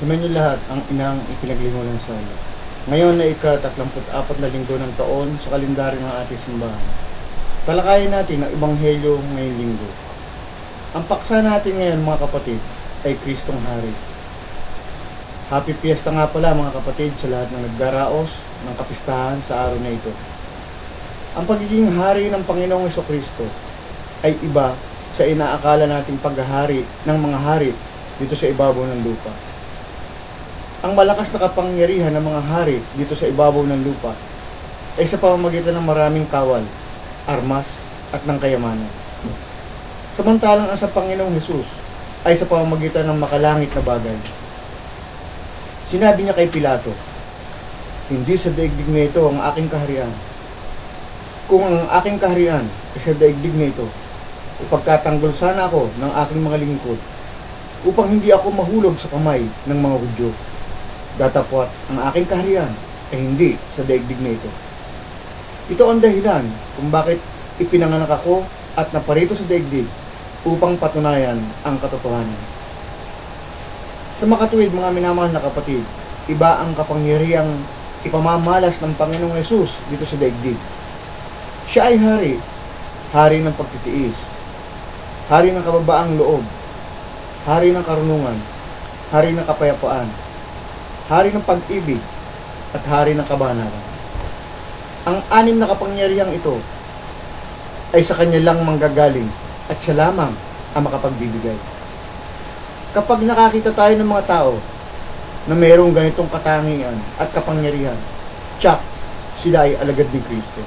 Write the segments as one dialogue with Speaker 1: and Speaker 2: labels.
Speaker 1: Sumainyo lahat ang inang ipinaglingol ng sala. Ngayon na ika-34 na linggo ng taon sa kalendaryo ng ating simbahan. Talakayin natin ang Ebanghelyo ngayong linggo. Ang paksa natin ngayon mga kapatid ay Kristong Hari. Happy Fiesta nga pala mga kapatid sa lahat ng nagdaraos ng kapistahan sa araw na ito. Ang pagiging hari ng Panginoong Jesucristo ay iba sa inaakala nating paghahari ng mga hari dito sa ibabaw ng lupa. Ang malakas na kapangyarihan ng mga hari dito sa ibabaw ng lupa ay sa pamamagitan ng maraming kawal, armas, at ng kayamanan. Samantalang ang sa Panginoong Hesus ay sa pamamagitan ng makalangit na bagay. Sinabi niya kay Pilato, "Hindi sa daigdig na ito ang aking kaharian. Kung ang aking kaharian ay sa daigdig na ito, ipagtatanggol sana ako ng aking mga lingkod upang hindi ako mahulog sa kamay ng mga Hudyo. Datapwat ang aking kaharian ay hindi sa daigdig na ito." Ito ang dahilan kung bakit ipinanganak ako at naparito sa daigdig upang patunayan ang katotohanan. Sa makatuwid mga minamahal na kapatid, iba ang kapangyarihang ipamamalas ng Panginoong Hesus dito sa daigdig. Siya ay hari, hari ng pagtitiis, hari ng kababaang loob, hari ng karunungan, hari ng kapayapaan, hari ng pag-ibig, at hari ng kabanalan. Ang anim na kapangyarihang ito ay sa kanya lang manggagaling at siya lamang ang makapagbibigay. Kapag nakakita tayo ng mga tao na mayroong ganitong katangian at kapangyarihan, tsak, sila ay alagad ni Kristo.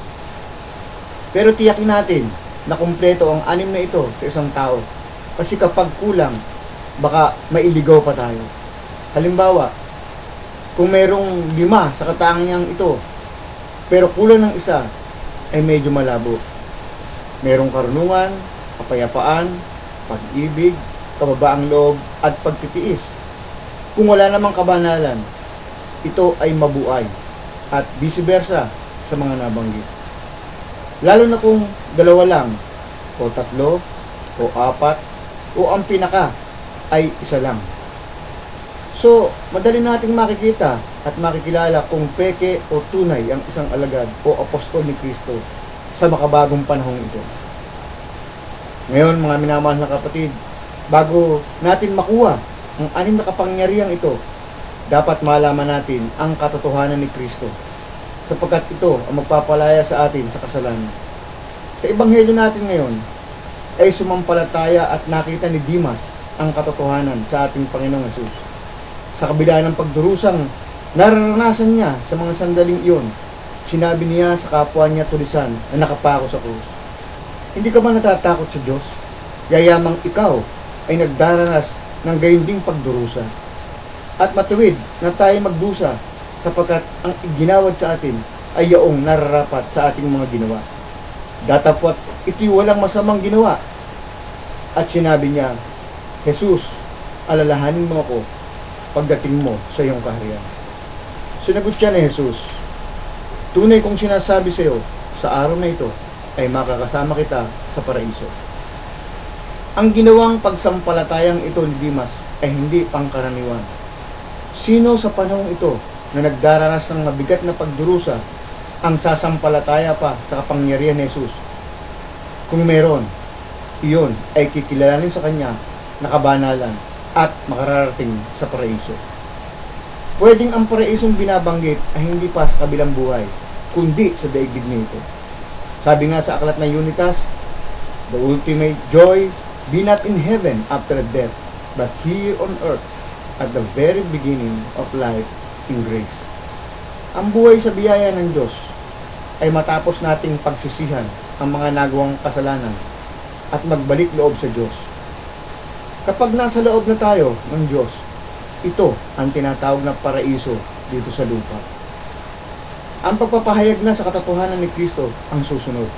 Speaker 1: Pero tiyakin natin na kumpleto ang anim na ito sa isang tao, kasi kapag kulang, baka mailigaw pa tayo. Halimbawa, kung mayroong 5 sa katangiang ito, pero kulang ng isa, ay medyo malabo. Mayroong karunungan, kapayapaan, pag-ibig, kababaang loob, at pagtitiis. Kung wala namang kabanalan, ito ay mabuay, at vice versa sa mga nabanggit. Lalo na kung 2 lang, o 3, o 4, o ang pinaka ay 1 lang. So, madali nating makikita at makikilala kung peke o tunay ang isang alagad o apostol ni Kristo sa makabagong panahong ito. Ngayon, mga minamahal na kapatid, bago natin makuha ang 6 na kapangyarihang ito, dapat malaman natin ang katotohanan ni Kristo, sapagkat ito ang magpapalaya sa atin sa kasalanan. Sa Ebanghelyo natin ngayon, ay sumampalataya at nakita ni Dimas ang katotohanan sa ating Panginoong Hesus. Sa kabila ng pagdurusang nararanasan niya sa mga sandaling iyon, sinabi niya sa kapwa niya tulisan na nakapako sa krus, "Hindi ka ba natatakot sa Diyos? Yayamang ikaw ay nagdaranas ng gayon ding pagdurusa. At matuwid na tayo magdusa, sapagkat ang iginawad sa atin ay yaong nararapat sa ating mga ginawa. Datapwat ito'y walang masamang ginawa." At sinabi niya, "Jesus, alalahanin mo ako pagdating mo sa iyong kaharian." Sinagot siya ni Jesus, "Tunay kong sinasabi sa iyo, sa araw na ito ay makakasama kita sa paraiso." Ang ginawang pagsampalatayang ito ni Dimas ay hindi pangkaraniwan. Sino sa panahong ito na nagdaranas ng mabigat na pagdurusa ang sasampalataya pa sa kapangyarihan ni Jesus? Kung meron, iyon ay kikilalanin sa kanya na kabanalan at makararating sa paraiso. Pwedeng ang paraisong binabanggit ay hindi pa sa kabilang buhay, kundi sa daigdig nito. Sabi nga sa aklat ng Unitas, "The ultimate joy be not in heaven after death, but here on earth at the very beginning of life in grace." Ang buhay sa biyaya ng Diyos ay matapos nating pagsisihan ang mga nagawang kasalanan at magbalik loob sa Diyos. Kapag nasa loob na tayo ng Diyos, ito ang tinatawag na paraiso dito sa lupa. Ang pagpapahayag na sa katotohanan ni Kristo ang susunod.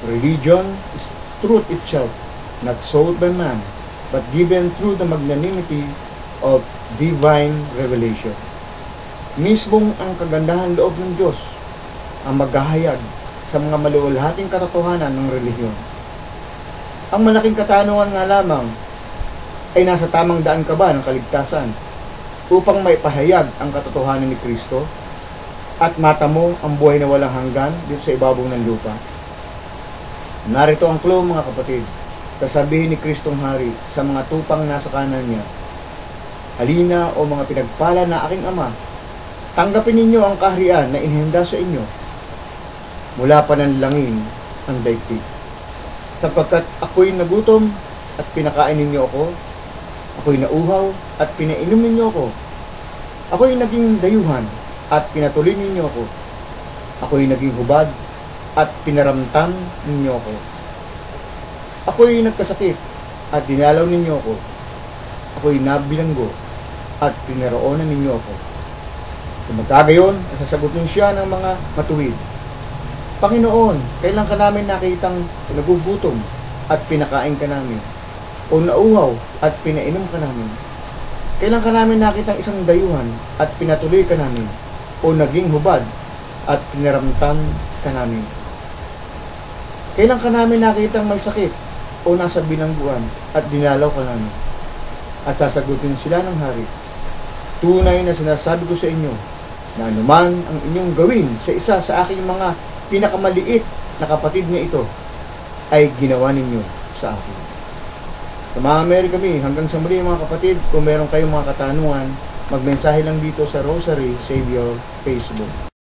Speaker 1: Religion is truth itself, not sold by man, but given through the magnanimity of divine revelation. Mismong ang kagandahan loob ng Diyos ang maghahayag sa mga maluwalhating katotohanan ng relihiyon. Ang malaking katanungan nga lamang ay nasa tamang daan ka ba ng kaligtasan? upang maipahayag ang katotohanan ni Kristo at mata mo ang buhay na walang hanggan dito sa ibabaw ng lupa. Narito ang clue mga kapatid. Sasabihin ni Kristong Hari sa mga tupang nasa kanan niya, halina o mga pinagpala na aking Ama, tanggapin ninyo ang kaharian na inihanda sa inyo mula pananlangin ang daigdig. Sapagkat ako'y nagutom at pinakain ninyo ako, ako'y nauhaw at pinainom ninyo ako, ako'y naging dayuhan at pinatuloy ninyo ako, ako'y naging hubad at pinaramtam ninyo ako, ako'y nagkasakit at dinalaw ninyo ako, ako'y nabilanggo at pinaroonan ninyo ako. Kung magkagayon, sasagutin siya ng mga matuwid, Panginoon, kailan ka namin nakitang nagugutom at pinakain ka namin? O nauhaw at pinainom ka namin? Kailan ka namin nakitang isang dayuhan at pinatuloy ka namin? O naging hubad at pinaramtam ka namin? Kailan ka namin nakitang may sakit o nasa bilangguan at dinalaw ka namin? At sasagutin sila ng hari, tunay na sinasabi ko sa inyo na anuman ang inyong gawin sa isa sa aking mga pinakamaliit na kapatid niya ito ay ginawa ninyo sa akin. Samahan kami hanggang sa muli mga kapatid. Kung meron kayong mga katanungan, magmensahe lang dito sa Rosary Savior Facebook.